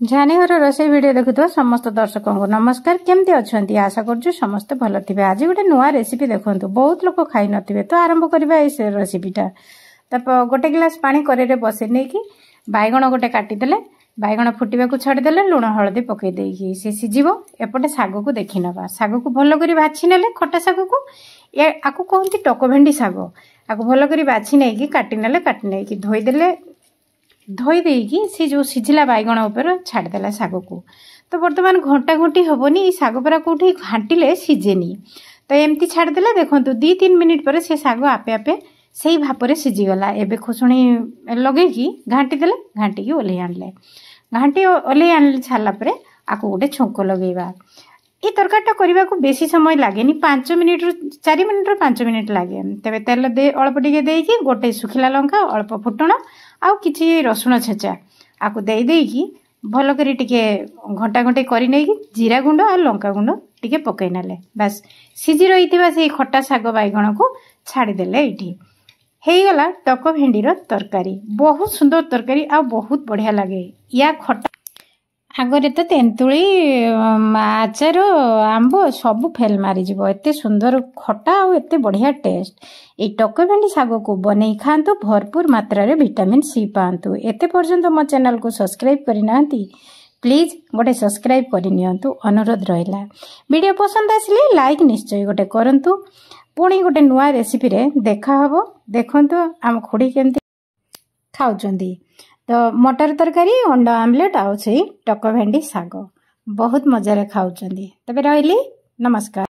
झानेघर रोषे भिड देखु समस्त दर्शक को नमस्कार। केमती अच्छा आशा करूँ समस्ते भल थे। आज गोटे नुआ रेसिपी देखो बहुत लोग खाई नथिबे तो आरंभ करवा रेसिपीटा। तो गोटे गिलास पानी करे बसई नहीं कि बैगण गोटे काटिदेले बैगण फुटा को छाड़देले लुण हलदी पकई देकी सी सीझिबो। एपटे साग को देखी नवा साग को भल कर बाछि नेले खटा साग को आकु कहती टकभेंडी साग आकु भल कर बाछि नहीं काटी नेले काटी नहीं धोईदेले धोई देकी सी जो सिझिला बैगण उपर छाड़देला साग को। तो बर्तमान घंटा घंटी हेनी साग पूरा कौटी घाटिले सीझेनी तो एमती छाड़देले देखो 2-3 मिनिट पर से साग आपे आपे से भापर सीझीगला। एबे खुशुणी लगे घाटी देले घाटी ओल्हे आनले घाटी ओल्हे आन सारापर आपको गोटे छुंक लगेगा। ये तरकारीटा करने को बेसी समय लगे 5 मिनिट 4 मिनिट 5 मिनिट लगे। तेरे तेल दे अल्प टिके देकी गोटे सुखिला लंका अल्प फुटण आउ किछि रसुण छेचा आपको दे देकी भल करी टिके घंटा घंटे करी नहीं जीरा गुंड और लंका गुंड टिके पकई नेले बस सीझी रही से खटा साग बैगण को छाड़देले। ये हेगला टक भेंडीर तरकारी बहुत सुंदर तरकारी आ बहुत बढ़िया लगे। या खटा आगरे तो तेंतुली आचार आंब सब फेल मारिज एत सुंदर खटा और एत बढ़िया टेस्ट। ये टक भेंडी साग को बनै खातु भरपूर मात्रा रे विटामिन सी पातु। एत पर्यंत मो चैनल को सब्सक्राइब करना प्लीज गोटे सब्सक्राइब करनी अनुरोध रहा। वीडियो पसंद आसिले लाइक निश्चय गोटे करंतु। पुणी गोटे नुआ रेसिपी रे देखा हबो। देखंतु आम खुड़ी केमती खाउचंदी तो मटर तरकारी अंडा आमलेट आउ से टक भेंडी साग बहुत मजा रे खाउचंदी। तबे रहली नमस्कार।